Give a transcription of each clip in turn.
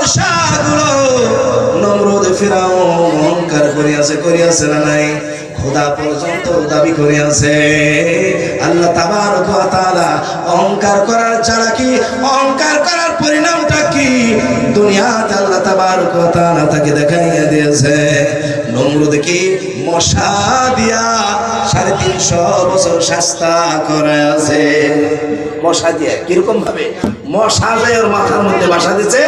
মশাগুলো নমরুদ ফিরাউন অহংকার করিয়াছে না নাই? খোদা পর্যন্ত দাবি করিয়াছে। আল্লাহ তাবারক ওয়া তাআলা অহংকার করার ছাড়া কি, অহংকার করার পরিণামটা কি, দুনিয়াতে আল্লাহ তাবারক ওয়া তাআলা তাকে দেখাইয়া দিয়েছে। নমরুদ কি মশা দিয়া 350 বছর শাস্তা করেছে। মশা দিয়া কিরকম ভাবে? মশা যায় ওর মাথার মধ্যে বাসা দিচ্ছে,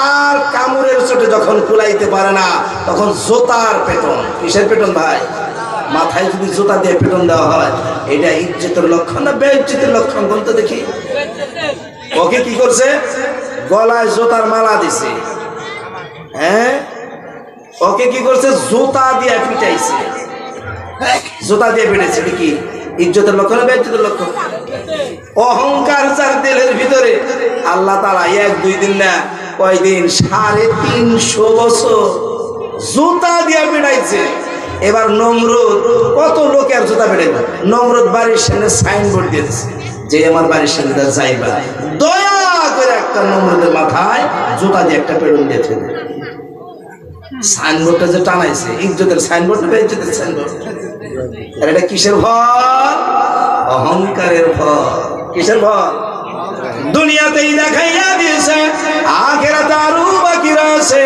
আর কামড়ের চোটে যখন কুলাইতে পারে না তখন জোতার পেটন। কিসের পেটন ভাই? মাথায় যদি জুতা দিয়ে পেটন দেওয়া হয়, এটা ইজ্জতের লক্ষণ না বেইজ্জতের লক্ষণ? বলতে দেখি। ওকে কি করছে? গলায় জুতার মালা দিছে। হ্যাঁ, ওকে কি করছে? জুতা দিয়ে পিটাইছে। জুতা দিয়ে পিটাইছে। কি ইজ্জতের লক্ষণ না বেইজ্জতের লক্ষণ? অহংকার যার দিলের ভিতরে, আল্লাহ তাআলা 1-2 দিন না, কয়দিন? 350 বছর জুতা দিয়ে পিটাইছে। এবার নমরুদ কত লোকের জুতা পেটাইবে? নমরুদ বাড়ির সামনে সাইনবোর্ড দিয়েছে যে আমার বাড়ির সামনে যাইবা, দয়া করে একটা নমরুদের মাথায় জুতা দিয়ে একটা পেড়ন দিয়েছে। সাইনবোর্ডটা যে টানাইছে, ইজ্জতের সাইনবোর্ড না ইজ্জতের সাইনবোর্ড? আর এটা কিসের ফল? অহংকারের ফল। কিসের ফল? দুনিয়াতেই দেখাইয়া দিয়েছে, আখিরাতে আরো বাকি রয়েছে।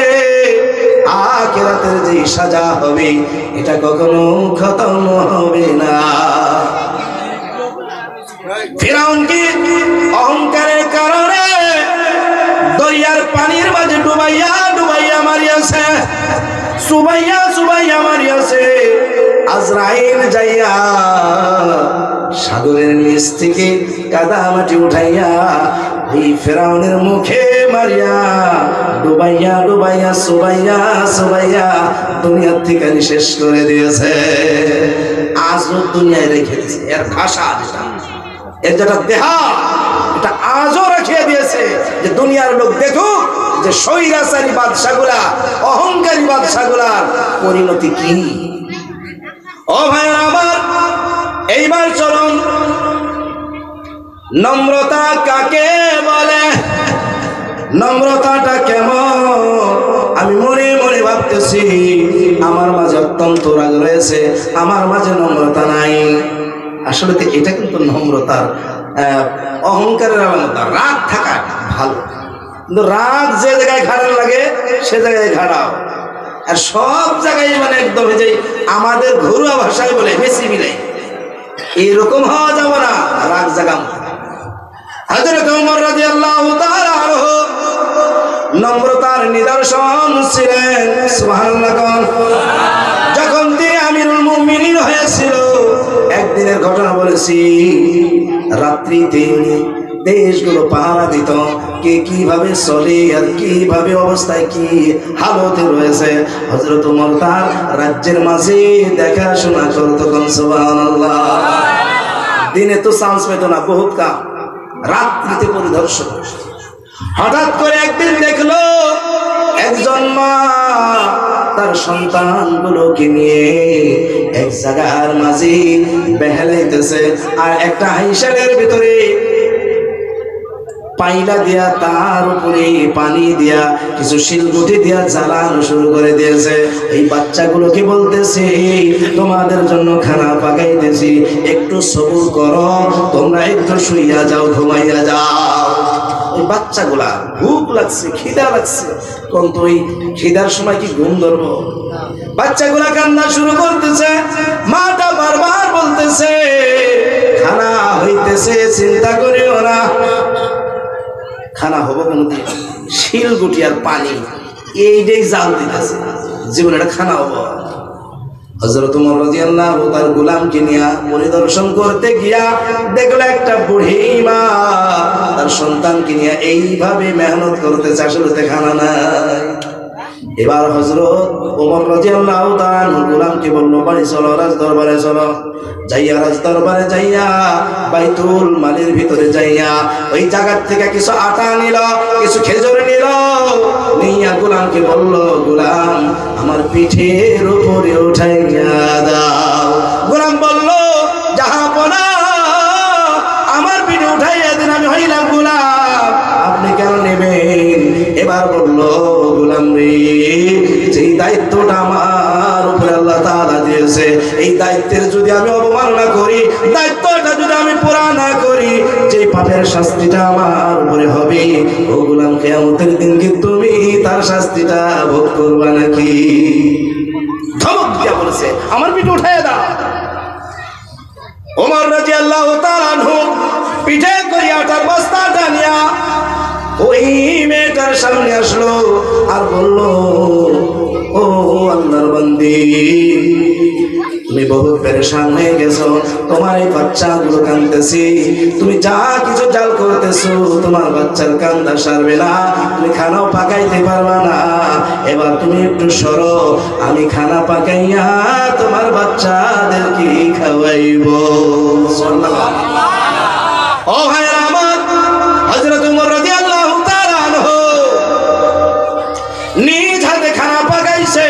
আখিরাতের যে সাজা হবে এটা কখনো খতম হবে না। ফিরাউন কি অহংকারের কারণে দরিয়ার পানির মাঝে ডুবাইয়া ডুবাইয়া মারিয়াছে, চুবাইয়া মারিয়াছে। আজরাইল যাইয়া সাগরের নিচ থেকে কাদা মাটি উঠাইয়া এই ফিরাউনের মুখে মারিয়া ডুবাইয়া চুবাইয়া দুনিয়ার থেকে শেষ করে দিয়েছে। আজও দুনিয়ায় রেখে দিয়েছে। এর ভাষা যেটা, এর যেটা দেহা, এটা আজও রেখে দিয়েছে যে দুনিয়ার লোক দেখুক যে স্বৈরাচারী বাদশাগুলা, অহংকারী বাদশাগুলার পরিণতি কি। ও ভাই আমার, এইবার চলুন নম্রতা কাকে বলে, নম্রতাটা কেমন? আমি মনে মনে ভাবতেছি আমার মাঝে অত্যন্ত রাগ রয়েছে, আমার মাঝে নম্রতা নাই। আসলে তো এটা কিন্তু নম্রতার, অহংকারের আলাদা। রাগ থাকা ভালো, কিন্তু রাগ যে জায়গায় খারাপ লাগে সে জায়গায় খারাপ। আর সব জায়গায় মানে একদম যে আমাদের ঘরোয়া ভাষায় বলে বেশি মিলে, এরকম হওয়া যাবে না। রাগ জাগাম। হযরত ওমর রাদিয়াল্লাহু তাআলা আনহু নম্রতার নিদর্শন ছিলেন। সুবহানাল্লাহ। যখন তিনি আমিরুল মুমিনিন হয়েছিল, একদিনের ঘটনা বলেছি, রাত্রিতে দেশগুলো পাহারা দিত, কে কিভাবে চলে আর কিভাবে অবস্থায় কি হালতে রয়েছে হযরত ওমর তার রাজ্যের মাঝে দেখাশোনা করত। সুবহানাল্লাহ। দিনে তো চান্স পেত না, বহুত কাম, রাত্রিতে পরিদর্শন। হঠাৎ করে একদিন দেখলো একজন মা তার সন্তানগুলোকে নিয়ে এক জায়গার মাঝে বেহালাইতেছে, আর একটা হাইসালের ভিতরে পাইলা দিয়া তার উপরে পানি দিয়া কিছু শিলগুটি দিয়া জ্বালানো শুরু করে দিয়েছে। এই বাচ্চাগুলোকে বলতেছে, তোমাদের জন্য খানা পাকাইতেছি, একটু সবুর করো, তোমরা একটু শুইয়া যাও, ঘুমাইয়া যাও। ওই বাচ্চাগুলা ভুক লাগছে, খিদা লাগছে, কিন্তু ওই খিদার সময় কি ঘুম ধরবো? বাচ্চাগুলা কান্না শুরু করতেছে, মাটা বারবার বলতেছে খানা হইতেছে, চিন্তা করিও না। খানা হবো কোনদিন? শিলগুটি আর পানি এইটাই জাল দিতেছে, জীবনে একটা খানা হবো। হযরত ওমর রাদিয়াল্লাহু তার গোলামকে নিয়ে পরিদর্শন করতে গিয়া দেখলো একটা বুড়ি মা তার সন্তানকে নিয়ে এইভাবে মেহনত করতেছে, আসলে খানা নাই। এবার হযরত ওমর রাদিয়াল্লাহু তাআলা গোলামকে বলল, বাড়ি চলো, রাজ দরবারে চলো। যাইয়া রাজ দরবারে যাইয়া বাইতুল মালের ভিতরে যাইয়া ওই জায়গার থেকে কিছু আটা নিল, কিছু খেজুর নিল, নিয়া গোলামকে বলল, গোলাম আমার পিঠের উপরে উঠাইয়া দাও। গোলাম বলল, জাহাপনা আমার পিঠে উঠাইয়া দিন, আমি হইলাম গোলাম, আপনি কেন নেবেন? এবার বলল গোলাম রে, যেই দায়িত্বটা আমার উপরে আল্লাহ তাআলা দিয়েছে, এই দায়িত্বের যদি আমি অবমাননা করি, দায়িত্বটা যদি আমি পুরা না করি, যে পাপের শাস্তিটা আমার উপরে হবে, ও গোলাম কিয়ামতের দিন কি তুমি তার শাস্তিটা ভোগ করবা নাকি? ধমক দিয়া বলেছে, আমার পিঠে উঠায় দাও। ওমর রাদিয়াল্লাহু তাআলা আনহু পিঠে করে আটার বস্তাটা নিয়া ওই মেয়েটার সামনে আসলো আর বলল, ও আল্লাহর বান্দি, তুমি বহু পেরেশান হয়ে গেছো, তোমার এই বাচ্চাগুলো কাঁদতেছি, তুমি যা কিছু জাল করতেছো তোমার বাচ্চার কান্দা সারবে না, তুমি খানাও পাকাইতে পারবা না, এবার তুমি একটু সরো, আমি খানা পাকাইয়া তোমার বাচ্চাদেরকে খাওয়াইব। ও ভাইরা আমার, হযরত ওমর রাদিয়াল্লাহু তাআলা আনহু নিজ হাতে খানা পাকাইছে,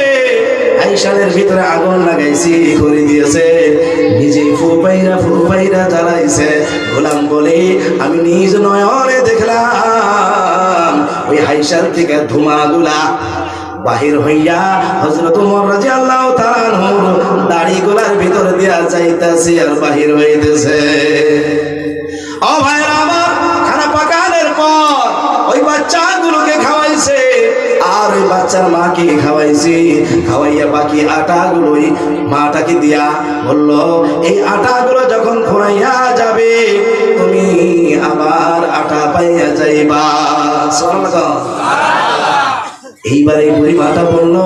আইসারের ভিতরে আগুন লাগাইছি করে দিয়েছে, নিজে ফুপাইরা জ্বালাইছে। গোলাম বলে, আমি নিজ নয়নে দেখলাম ওই আইসার থেকে ধোঁয়াগুলা বাহির হইয়া হযরত ওমর রাদিয়াল্লাহু তাআলা আনহুর দাড়ি গোলার ভিতর দিয়া যাইতাছে আর বাহির হইতেছে। ও ভাইরা আমার, খানা পাকানোর পর ওই বাচ্চাগুলোকে খাওয়াইছে আর ওই বাচ্চার মাকে খাওয়াইছে, খাওয়াইয়া বাকি আটাগুলোই মাটাকে দিয়া বলল, এই আটাগুলো যখন ফুরাইয়া যাবে তুমি আবার আটা পাইয়া যাইবা। সুবহানাল্লাহ। এইবার এই বুড়িমাটা বলল,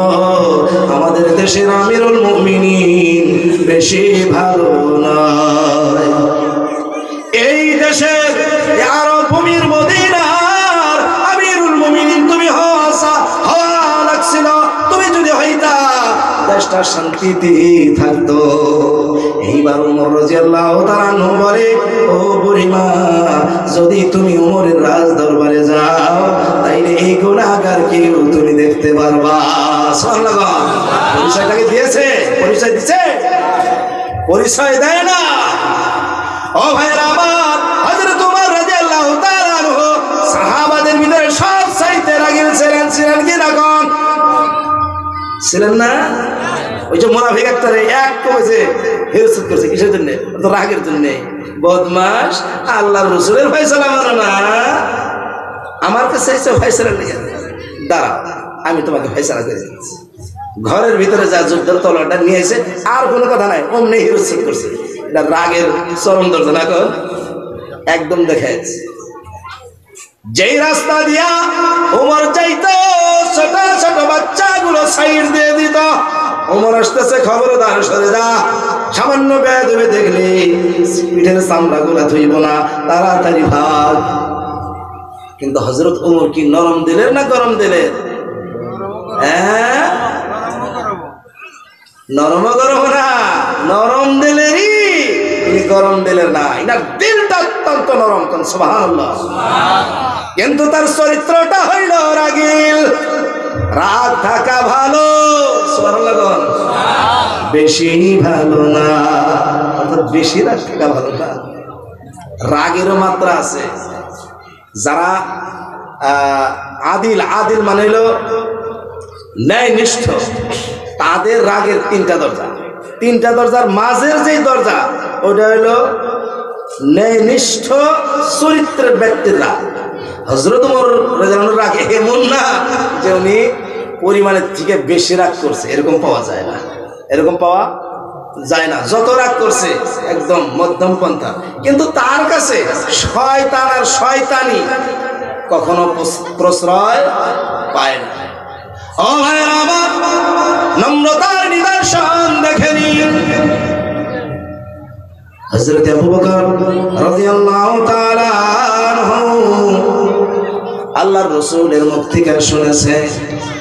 আমাদের দেশের আমিরুল মুমিনিন বেশি ভালো নয়, এই দেশের আরব ভূমির মদিনার আমিরুল মুমিনিন তুমি হওয়া লাগছিল, তুমি যদি হইতা দেশটা শান্তিতে থাকতো। এইবার ওমর রাদিয়াল্লাহু তাআলা আনহু বলে, ও বুড়িমা, যদি তুমি ওমরের রাজ দরবারে যাও তাইলে এই গুনাহগারকেও তুমি দেখতে পারবা। সুবহানাল্লাহ। পরিচয়টাকে দিয়েছে, পরিচয় দিছে, পরিচয় দেয় না। ও ভাইরা আমার, হযরত ওমর রাদিয়াল্লাহু তাআলা আনহু সাহাবাদের ভিতরে সবচাইতে রাগী ছিলেন কি না কোন? ছিলেন না? ওই যে মুনাফিক একটারে এক করেছে, হিরসুত করছে কিসের জন্য? তো রাগের জন্য। বদমাশ, আল্লাহর রাসূলের ফয়সালা মানো না, আমার কাছে এসে ফয়সালা নিয়ে দাঁড়াও, আমি তোমাকে ফয়সালা করে দিচ্ছি। ঘরের ভিতরে যা যুদ্ধের তলোয়ারটা নিয়ে এসে আর কোনো কথা নাই, অমনি হিরসুত করছে। এটা রাগের চরম দর্শন। এখন একদম দেখে যেই রাস্তা দিয়া ওমর যাইতো, ছোট ছোট বাচ্চাগুলো সাইড দিয়ে দিত। ওমর আসতেছে, খবরদার সরে যা, সামান্য বেয়াদবি দেখলে পিঠের চামড়াগুলা ধুইব না, তাড়াতাড়ি ভাগ। কিন্তু হযরত ওমর কি নরম দিলেন না গরম দিলেন? হ্যাঁ, নরম গরম না, নরম দিলেরই, তিনি গরম দিলেন না। এনার দিলটা অত্যন্ত নরম, কোন সুবহানাল্লাহ। কিন্তু তার চরিত্রটা হইল রাগিল। রাগ থাকা ভালো, সুবহানাল্লাহ, বেশি ভালো না। অর্থাৎ বেশি রাগ থাকা ভালো না। রাগেরও মাত্রা আছে। যারা আদিল মানে হলো ন্যায়নিষ্ঠ, তাদের রাগের তিনটা দরজার মাঝের যে দরজা, ওটা হলো ন্যায়নিষ্ঠ চরিত্রের ব্যক্তির রাগ। হযরত ওমর রাদিয়াল্লাহু রাগ এমন না যে উনি পরিমাণের থেকে বেশি রাগ করছে, এরকম পাওয়া যায় না, এরকম পাওয়া যায় না। যত রাগ করছে একদম মধ্যম পন্থা। কিন্তু তার কাছে শয়তান আর শয়তানি কখনো প্রশ্রয় পায় না। ও ভাইরা আমার, নম্রতার নিদর্শন দেখে নিন। হযরত আবু বকর রাদিয়াল্লাহু তাআলা আনহু আল্লাহর রাসূলের মুখ থেকে শুনেছে।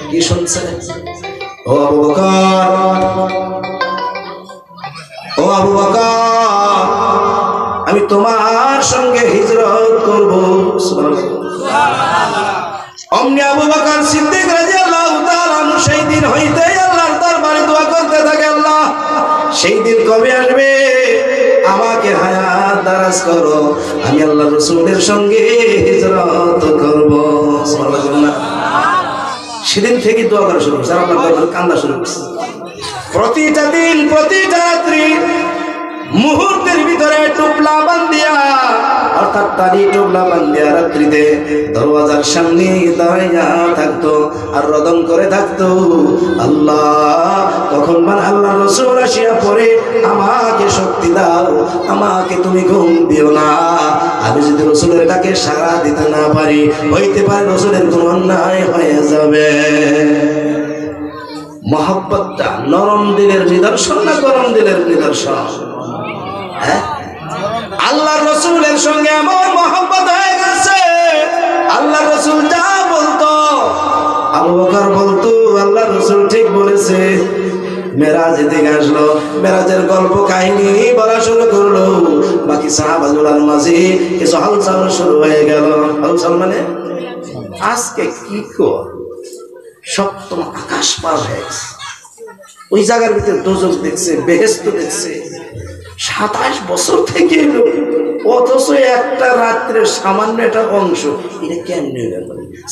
কি শুনছে? ও আবু বকর, আমি তোমার সঙ্গে হিজরত করব। অমনি আবু বকর সিদ্দিক রাদিয়াল্লাহু তাআলা আনহু সেই দিন হইতে আল্লাহর দরবারে দোয়া করতে থাকে, আল্লাহ সেই দিন কবে আসবে? আমাকে হায়াত দারাজ করো, আমি আল্লাহর রাসূলের সঙ্গে হিজরত করব। সুবহানাল্লাহ। সেদিন থেকে দোয়া করা শুরু করছে, আর আল্লাহ কান্দা শুরু করছে। প্রতিটা দিন প্রতিটা রাত্রি মুহূর্তের ভিতরে টুপলা বান্ধিয়া, অর্থাৎ তারি টুপলা বান্ধিয়া রাত্রিতে দরওয়াজার সামনে দাঁড়াইয়া থাকতো আর রদন করে থাকতো, আল্লাহ তখন মানে আল্লাহ রাসূল আসিয়া পড়ে, আমাকে শক্তি দাও, আমাকে তুমি ঘুম দিও না। আমি যদি রাসূলের ডাকে সাড়া দিতে না পারি, হইতে পারে রাসূলের কোনো অন্যায় হয়ে যাবে। মহব্বতটা নরম দিলের নিদর্শন না গরম দিলের নিদর্শন? আল্লাহ রসুলের সঙ্গে এমন মহব্বত হয়ে গেছে, আল্লাহ রসুল যা বলতো আবু বকর বলতো আল্লাহ রসুল ঠিক বলেছে। মেরাজে দিকে আসলো, মেরাজের গল্প কাহিনী বলা শুরু করলো, বাকি সাহাবাজুলার মাঝে কিছু হালচাল শুরু হয়ে গেল। হালচাল মানে আজকে কি কর সপ্তম আকাশ পার হয়ে গেছে, ওই জায়গার ভিতরে দোজখ দেখছে, বেহেশত দেখছে, 27 বছর থেকে এলো, অথচ একটা রাত্রের সামান্য একটা অংশ, এটা কেমনি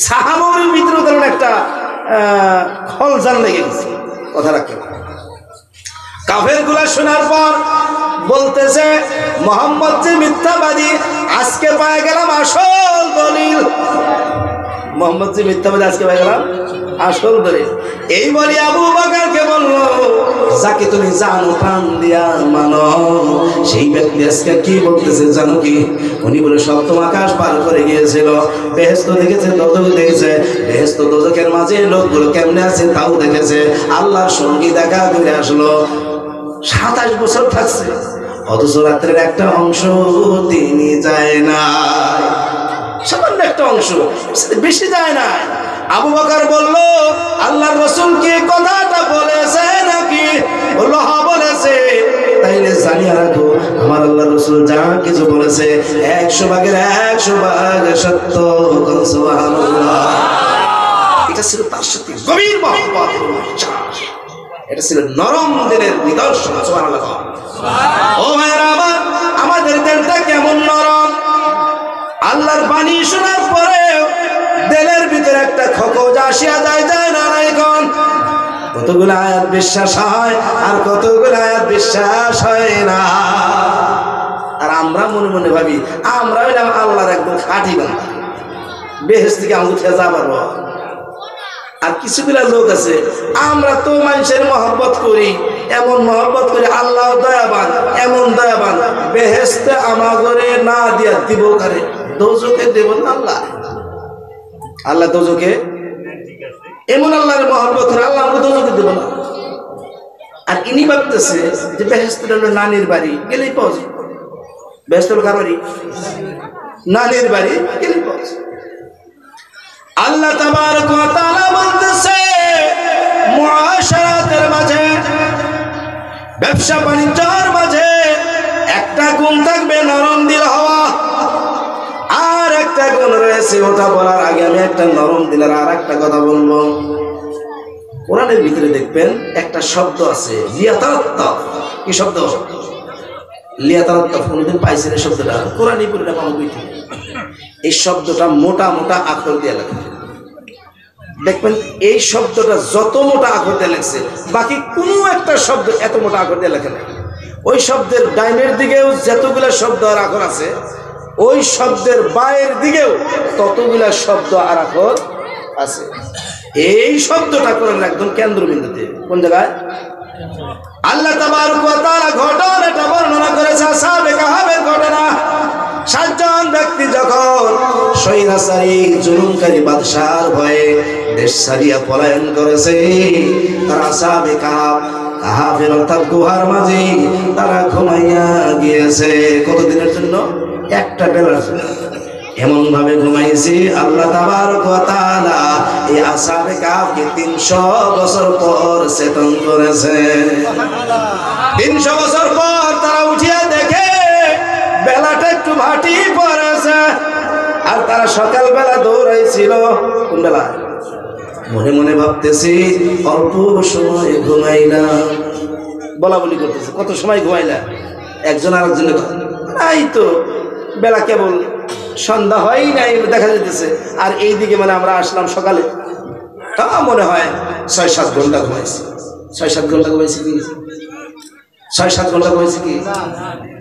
সাহাবাদের ভিতরে ধরুন একটা খলজান লেগে গেছে। কথা রাখে কাফের গুলা শোনার পর বলতেছে মোহাম্মদ যে মিথ্যাবাদী, আজকে পায়ে গেলাম আসল দলিল। মোহাম্মদ যে মিথ্যাবাদী আজকে পায়ে গেলাম আসল দলিল। এই বলি আবু বকরকে বললো, যাকে তুমি জানো প্রাণ দিয়া মানো, সেই ব্যক্তি আজকে কি বলতেছে জানো কি? উনি বলে সপ্তম আকাশ পার করে গিয়েছিল, বেহেশত দেখেছে, দোজখ দেখেছে, বেহেশত দোজখের মাঝে লোকগুলো কেমনে আছে তাও দেখেছে, আল্লাহর সঙ্গী দেখা করে আসলো, 27 বছর থাকছে, অথচ রাত্রের একটা অংশ তিনি যায় না, সামান্য একটা অংশ, বেশি যায় না। আবু বকর বলল, আল্লাহর রাসূল কি কথাটা বলেছে নাকি? বলল হ্যাঁ বলেছে। তাইলে জানিয়ে রাখো, আমার আল্লাহর রাসূল যা কিছু বলেছে 100 ভাগের 100 ভাগ সত্য। সুবহানাল্লাহ। এটা ছিল তার সাথে গভীর মহব্বত এবং বিশ্বাস, এটা ছিল নরম দিলের নিদর্শন। সুবহানাল্লাহ। ও ভাইরা আমার, আমাদের দিলটা কেমন নরম! আল্লাহর বাণী শোনার পরে দিলের ভিতরে একটা খকজ আসিয়া যায় না এখন? কতগুলো আয়াত বিশ্বাস হয় আর কতগুলো আয়াত বিশ্বাস হয় না। আর আমরা মনে মনে ভাবি আমরা হইলাম আল্লাহর একদম খাঁটি বান্দা, বেহেশত থেকে আমরা খেজা পারবো। আর কিছুগুলা লোক আছে, আমরা তো মানুষের মহব্বত করি, এমন মহব্বত করি, আল্লাহ দয়াবান, এমন দয়াবান, বেহেশতে আমাগরে না দিয়া দিব কারে, দোজখে দেব না আল্লাহ। আল্লাহ দোজখে এমন আল্লাহর মহব্বত করে, আল্লাহ আমরা দোজখে দেব না। আর ইনি ভাবতেছে যে বেহেশতটা হলো নানির বাড়ি, গেলেই পাওয়া যায়। বেহেশত হলো কার বাড়ি? নানির বাড়ি, গেলেই পাওয়া যায়। আল্লাহ তাবারক ওয়া তাআলা বলতেছে মুআশারাতের মাঝে, ব্যবসা বাণিজ্যের মাঝে একটা গুণ থাকবে নরম দিল হওয়া, আর একটা গুণ রয়েছে, ওটা বলার আগে আমি একটা নরম দিলের আর একটা কথা বলবো। কোরআনের ভিতরে দেখবেন একটা শব্দ আছে লিয়াতারাত্তাফ। কি শব্দ? লিয়াতারাত্তাফ। কোনদিন পাইছেন এই শব্দটা? কোরআনই পড়ে না পাবো বইতে। এই শব্দটা মোটা মোটা আখর দিয়ে লেখা, দেখবেন এই শব্দটা যত মোটা আখর দিয়ে লেখছে, বাকি কোনো একটা শব্দ এত মোটা আখর দিয়ে লেখা নেই। ওই শব্দের ডাইনের দিকেও যতগুলা শব্দ আর আখর আছে, ওই শব্দের বায়ের দিকেও ততগুলা শব্দ আর আখর আছে। এই শব্দটা করেন একদম কেন্দ্রবিন্দুতে। কোন জায়গায়? আল্লাহ তাবারক ওয়া তাআলা ঘটনাটা বর্ণনা করেছে, আসহাবে কাহাবের ঘটনা। 7 জন ব্যক্তি যখন স্বৈরাচারী জুলুমকারী বাদশার ভয়ে দেশ ছাড়িয়া পলায়ন করেছে, তারা আসহাবে কাহাবের অর্থাৎ গুহার মাঝে তারা ঘুমাইয়া গিয়েছে। কতদিনের জন্য? একটা বেলার জন্য। এমন ভাবে ঘুমাইছি, আল্লাহ তাবারক ওয়া তাআলা এই আসহাবে কাহাবকে 300 বছর পর চেতন করেছে। 300 বছর পর তারা উঠিয়া দেখে বেলাটা একটু ভাটি পড়েছে, আর তারা সকালবেলা দৌড়াইছিল। কোন বেলা? মনে মনে ভাবতেছি অল্প সময় ঘুমাইলাম, বলা বলি করতেছে, কত সময় ঘুমাইলা? একজন আরেকজনের নাই তো, বেলা কেবল সন্ধ্যা হয় নাই দেখা যেতেছে, আর এইদিকে মানে আমরা আসলাম সকালে। মনে হয় ৬-৭ ঘন্টা ঘুমাইছি। ৬-৭ ঘন্টা ঘুমাইছি কি? ৬-৭ ঘন্টা ঘুমাইছি কি?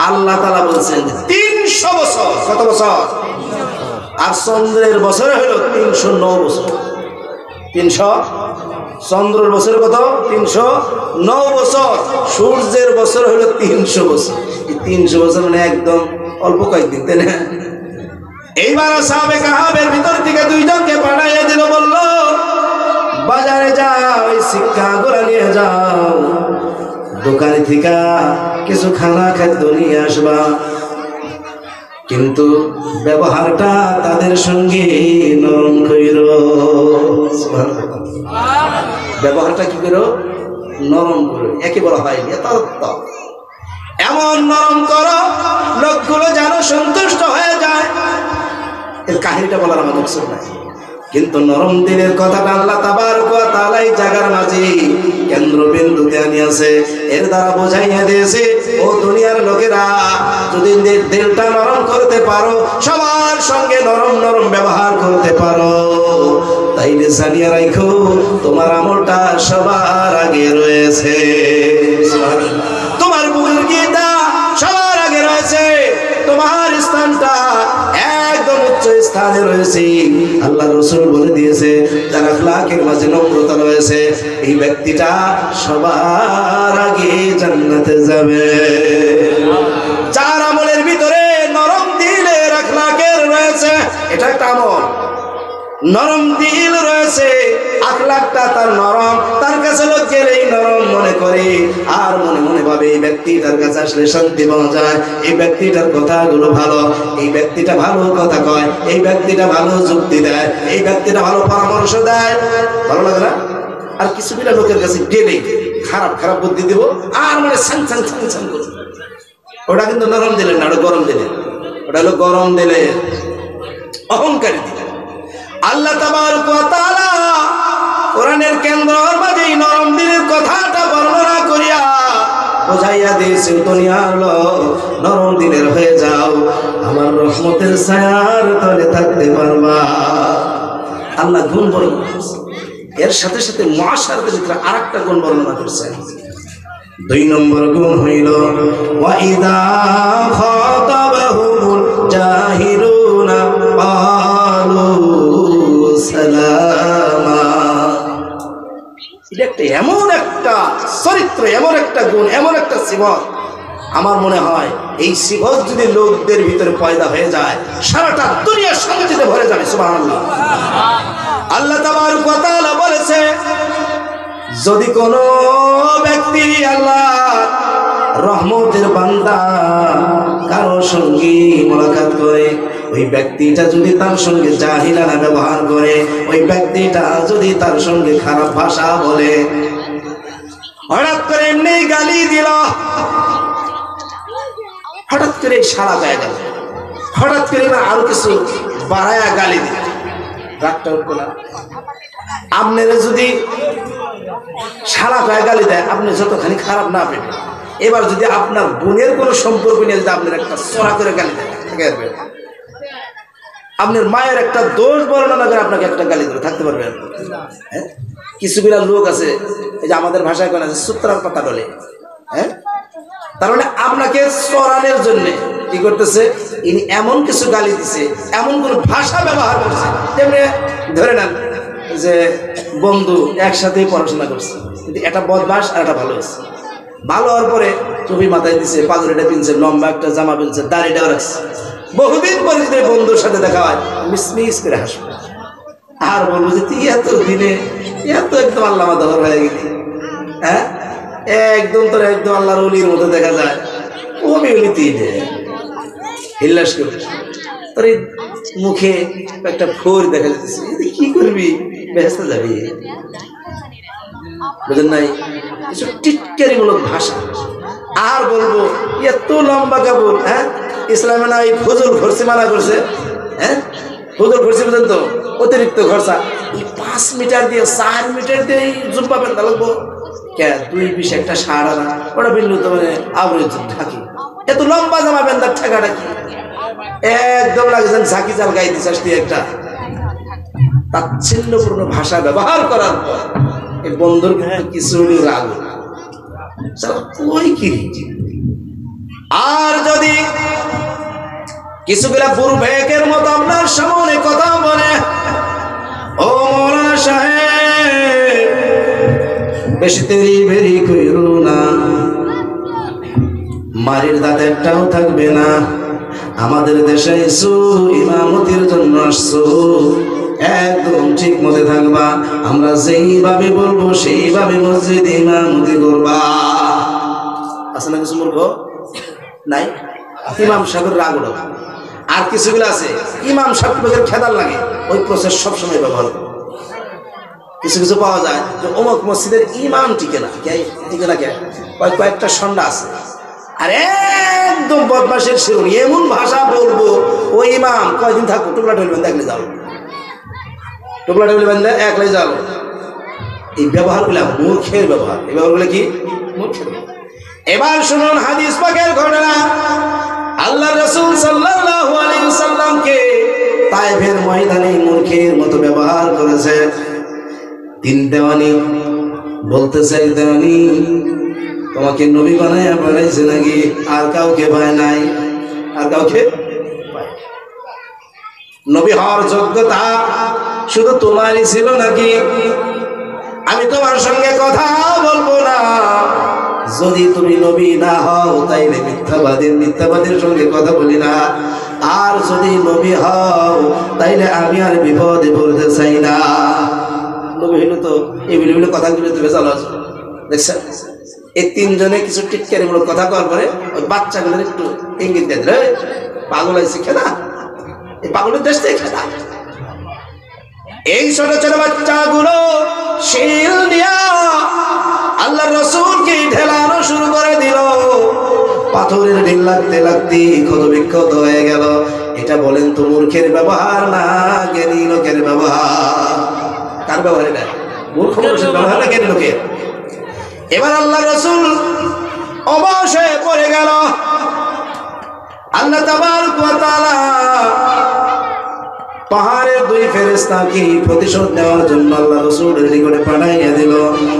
আল্লাহ তাআলা বলছেন ৩০০ বছর। কত বছর? আর চন্দ্রের বছরে হলো ৩০৯ বছর। ৩০০ চন্দ্রের বছরে কত? ৩০৯ বছর। সূর্যের বছর হলো ৩০০ বছর। এই ৩০০ বছর মানে একদম অল্প কয়েকদিন, তাই না? এইবার সাহাবে কাহাবের ভিতর থেকে 2 জনকে পাঠাইয়া দিল, বলল বাজারে যাও, এই শিক্ষাগুলো নিয়ে যাও, দোকানে থেকে কিছু খানা খাদ্য নিয়ে আসবা, কিন্তু ব্যবহারটা তাদের সঙ্গে নরম কইরো। ব্যবহারটা কি করো? নরম করো। একে বলা হয় এমন নরম করো লোকগুলো যেন সন্তুষ্ট হয়ে যায়। এর কাহিনীটা বলার আমার মকসদ নাই, কিন্তু নরম দিলের কথাটা আল্লাহ তাবারক ওয়া তাআলা এই জায়গার মাঝে কেন্দ্রবিন্দুতে আনিয়াছে। এর দ্বারা বোঝাইয়া দিয়েছে, ও দুনিয়ার লোকেরা, যদি দিলটা নরম করতে পারো, সবার সঙ্গে নরম নরম ব্যবহার করতে পারো, তাইলে জানিয়া রাখো তোমার আমলটা সবার আগে রয়েছে। তোমার বুজুর্গিতা সবার আগে রয়েছে, তোমার স্থানটা একদম উচ্চ স্থানে রয়েছে। আল্লাহ রাসূল বলে দিয়েছে, যার আখলাকের মাঝে নম্রতা রয়েছে, এই ব্যক্তিটা সবার আগে জান্নাতে যাবে। যার আমলের ভিতরে নরম দিলের আখলাকের রয়েছে, এটা একটা আমল। নরম দিল রয়েছে, আখলাকটা তার নরম, তার কাছে লোক গেলেই নরম মনে করে, আর মনে মনে ভাবে এই ব্যক্তিটার কাছে আসলে শান্তি পাওয়া যায়, এই ব্যক্তিটার কথাগুলো ভালো, এই ব্যক্তিটা ভালো কথা কয়, এই ব্যক্তিটা ভালো যুক্তি দেয়, এই ব্যক্তিটা ভালো পরামর্শ দেয়, ভালো লাগে না? আর কিছু বিলা লোকের কাছে গেলে খারাপ খারাপ বুদ্ধি দিব, আর মানে সাং সাং সাং সাং করে। ওটা কিন্তু নরম দিলেন না, ওটা গরম দিলেন। ওটা হলো গরম দিলে অহংকারী দিলেন। আল্লাহ তাবারক ওয়া তাআলা কোরআনের কেন্দ্রের মাঝে নরম দিলের কথাটা বর্ণনা করিয়া বোঝাইয়া দিয়েছে, দুনিয়ার লোক নরম দিলের হয়ে যাও, আমার রহমতের ছায়ার তলে থাকতে পারবা। আল্লাহ গুণ বর্ণনা করছে, এর সাথে সাথে মুআশারাতের ভিতরে আরেকটা গুণ বর্ণনা করছেন। 2 নম্বর গুণ হইল ওয়া ইযা খাতাবাহুমুল জাহিলুনা ক্বালু সালামা। এটা একটা এমন একটা চরিত্র, এমন একটা গুণ, এমন একটা সিফত, আমার মনে হয় এই সিফত যদি লোকদের ভিতরে পয়দা হয়ে যায়, সারাটা দুনিয়া শান্তিতে ভরে যাবে। সুবহানাল্লাহ। আল্লাহ তাবারক ওয়া তাআলা বলেছে, যদি কোনো ব্যক্তি আল্লাহ রহমতের বান্দা কারো সঙ্গে মুলাকাত করে, ওই ব্যক্তিটা যদি তার সঙ্গে জাহিলানা ব্যবহার করে, ওই ব্যক্তিটা যদি তার সঙ্গে খারাপ ভাষা বলে, হঠাৎ করে এমনি গালি দিল, হঠাৎ করে সারা গায়ে গেল, হঠাৎ করে আরো কিছু বাড়ায়া গালি দিল, রাগটা উঠবে না? আপনারা যদি সারা গায়ে গালি দেয়, আপনি যতখানি খারাপ না পেবেন, এবার যদি আপনার বোনের কোনো সম্পর্ক নিয়ে যদি আপনার একটা চড়া করে গালি দেয়, আপনার মায়ের একটা দোষ বর্ণনা করে আপনাকে একটা গালি ধরে থাকতে পারবেন? হ্যাঁ, কিছু বিরাট লোক আছে, এই যে আমাদের ভাষায় কোন আছে, সূত্রার পাতা বলে। হ্যাঁ, তার মানে আপনাকে চড়ানোর জন্য কি করতেছে, ইনি এমন কিছু গালি দিছে, এমন কোন ভাষা ব্যবহার করছে, যেমনি ধরে নেন যে বন্ধু একসাথেই পড়াশোনা করছে, কিন্তু এটা বদমাস আর এটা ভালো হয়েছে। ভালো হওয়ার পরে টুপি মাথায় দিছে, পাগড়িটা পিনছে, লম্বা একটা জামা পিনছে, দাড়িটাও রাখছে, বহুদিন পরে যদি বন্ধুর সাথে দেখা হয়, মিসমিস করে হাসবে আর বলবো যে তুই এত দিনে এত একদম আল্লাহ মাদার হয়ে গেলি। হ্যাঁ, একদম তোর একদম আল্লাহর ওলির মতো দেখা যায়, ওমি ওলি তুই হিল্লাস করে তোর মুখে একটা ফোর দেখা যাচ্ছে, কি করবি, ব্যস্ত যাবি, বুঝলেন নাই? এসব টিটকারিমূলক ভাষা। আর বলবো এত লম্বা কাপড়, হ্যাঁ, ইসলামে না এই ফজল খরচে মানা করছে। হ্যাঁ, ফজল খরচে পর্যন্ত অতিরিক্ত খরচা, 5 মিটার দিয়ে 4 মিটার দিয়ে জুব্বা পেন্টা লাগবো, কে 2 পিস একটা শাড় আনা, ওটা বিল্লু তো মানে আবরুজ ঢাকি, এত লম্বা জামা পেন্টার ঠেকাটা কি, একদম লাগছেন ঝাঁকি জাল গাই দিস তুই একটা। তাচ্ছিল্যপূর্ণ ভাষা ব্যবহার করার পর এই বন্ধুর কিছু রাগ ওই কি। আর যদি কিছুগুলা বুড়ভেকের মতো আপনার সামনে কথা বলে, ও মৌলানা সাহেব বেশি তেরি বেরি কইরো না, মারির দাঁত একটাও থাকবে না, আমাদের দেশে এসো ইমামতির জন্য আসছো, একদম ঠিক মতে থাকবা, আমরা যেইভাবে বলবো সেইভাবে মসজিদে ইমামতি করবা। আছে না কিছু মূর্খ নাই? ইমাম সাহেবের রাগ উঠো। আর কিছুগুলো আছে ইমাম সাহেবের খেদার লাগে, ওই প্রসেস সবসময় ব্যবহার করো। কিছু কিছু পাওয়া যায় যে অমুক মসজিদের ইমাম টিকে না, টিকে না কে কয়েকটা সন্ধ্যা আছে, আর একদম বদমাশের শিরোনি, এমন ভাষা বলবো ওই ইমাম কয়দিন থাকবো, টুকরা টেবিল দেখলে যাও, টুকরা টেবিল বেঁধে একলাই যাও। এই ব্যবহারগুলো মূর্খের ব্যবহার, এই ব্যবহারগুলো কি মূর্খের। এবার শুনুন হাদিস পাকের ঘটনা। আল্লাহ রাসূল সাল্লাল্লাহু আলাইহি ওয়াসাল্লামকে তায়েফের ময়দানে মূর্খের মতো ব্যবহার করেছে। তিন দেওয়ানি বলতেছে, দেওয়ানি তোমাকে নবী বানাইয়া পাঠাইছে নাকি? আর কাউকে পায় নাই, আর কাউকে নবী হওয়ার যোগ্যতা শুধু তোমারই ছিল নাকি? আমি তোমার সঙ্গে কথা বলবো না, যদি তুমি নবী না হও তাইলে মিথ্যাবাদীর সঙ্গে কথা বলি না, আর যদি নবী হও তাইলে আমি আর বিপদে পড়তে চাই না। নবী হইলে তো এই কথাগুলো তুমি চালো দেখছেন। এই তিনজনে কিছু টিটকারিমূলক কথা করার পরে ওই বাচ্চাগুলোর একটু ইঙ্গিত দিয়ে দিল, পাগল হয়েছে খেলা, এই পাগলের দেশ থেকে খেলা। এই ছোট ছোট বাচ্চাগুলো শিল দিয়া আল্লাহ রাসূলকে ঢেলানো শুরু করে দিল। পাথরের ঢিল লাগতে লাগতে ক্ষত বিক্ষত হয়ে গেল। এটা বলেন তো মূর্খের ব্যবহার না জ্ঞানী লোকের ব্যবহার? কার ব্যবহার এটা? মূর্খ মানুষের ব্যবহার না জ্ঞানী লোকের? এবার আল্লাহ রাসূল অবশ হয়ে পড়ে গেল। আল্লাহ তাবারক ওয়া তাআলা পাহাড়ের দুই ফেরেশতাকে প্রতিশোধ নেওয়ার জন্য আল্লাহ রাসূলের নিকটে পাঠাইয়া দিল।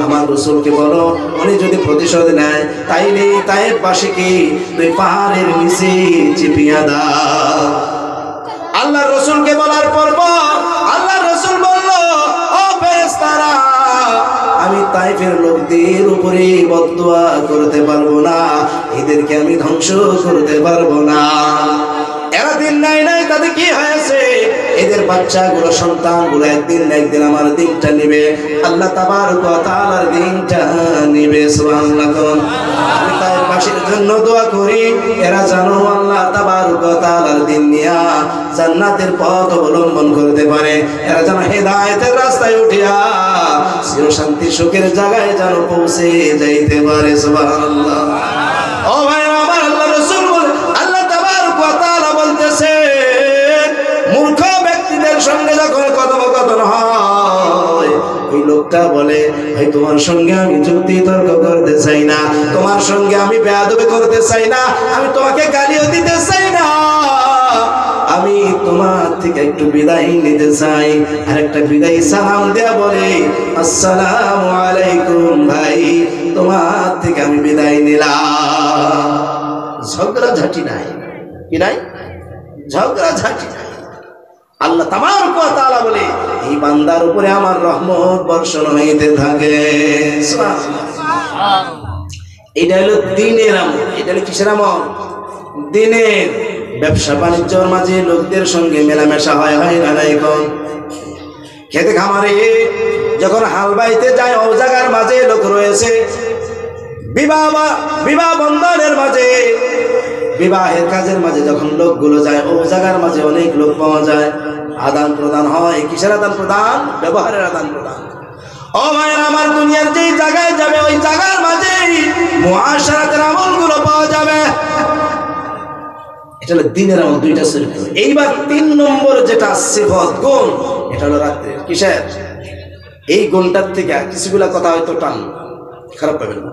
আমার রাসূলকে বলো, উনি যদি প্রতিশোধ নেয় তাইলে তায়েফবাসীকে দুই পাহাড়ের নিচে চিপিয়া দাও। আল্লাহ রাসূলকে বলার পর আল্লাহ রাসূল বলল, ও ফেরেশতারা, আমি তায়েফের লোকদের উপরে বদদুয়া করতে পারবো না, এদেরকে আমি ধ্বংস করতে পারবো না। এরা দিন নাই তাদের কি হয়েছে? এদের বাচ্চাগুলো সন্তানগুলো একদিন না একদিন আমার দিনটা নিবে, আল্লাহ তাবারক ওয়া তাআলার দিনটা নিবে। সুবহানাল্লাহ। আমি তায়েফবাসীর জন্য দোয়া করি, এরা জানো আল্লাহ তাবারক ওয়া তাআলার দিন নিয়া জান্নাতের পথ অবলম্বন করতে পারে, এরা যেন হেদায়েতের রাস্তায় উঠিয়া চির শান্তি সুখের জায়গায় যেন পৌঁছে যাইতে পারে। সুবহানাল্লাহ। ও ভাই আমার, আল্লাহ রাসূল আল্লাহ তাবারক ওয়া তাআলা বলতেছে, মূর্খ ব্যক্তিদের সঙ্গে যখন কথোপকথন হয়, ওই লোকটা বলে, ভাই তোমার সঙ্গে আমি যুক্তি তর্ক করতে চাই না, তোমার সঙ্গে আমি বেয়াদবি করতে চাই না, আমি তোমাকে গালিও দিতে চাই না, আমি তোমার থেকে একটু বিদায় নিতে চাই। আর একটা বিদায় সালাম দেয়া বলে, আসসালামু আলাইকুম ভাই, তোমার থেকে আমি বিদায় নিলাম। ঝগড়া ঝাঁটি নাই, কি নাই? ঝগড়া ঝাঁটি নাই। আল্লাহ তাবারক ওয়া তাআলা বলে, এই বান্দার উপরে আমার রহমত বর্ষণ হইতে থাকে। এটা হলো দিনের আমল। এটা হলো কিসের আমল? দিনের। ব্যবসা বাণিজ্যের মাঝে লোকদের সঙ্গে মেলামেশা হয় না নাই? কোন খেতে খামারে যখন হাল বাইতে যায়, ও জায়গার মাঝে লোক রয়েছে। বিবাহ বন্ধনের মাঝে, বিবাহের কাজের মাঝে যখন লোকগুলো যায়, ও জায়গার মাঝে অনেক লোক পাওয়া যায়, আদান প্রদান হয়। কিসের আদান প্রদান? ব্যবহারের আদান প্রদান। ও ভাইরা আমার, দুনিয়ার যেই জায়গায় যাবে ওই জায়গার মাঝে মুআশারাতের আমলগুলো পাওয়া যাবে। এটা হলো দিনের আমল, দুইটা সিফত। এইবার 3 নম্বর যেটা সিফত, গুণ, এটা হলো রাত্রির। কিসের? এই গুণটার থেকে কিছুগুলা কথা হয়তো টান খারাপ পাবেন না।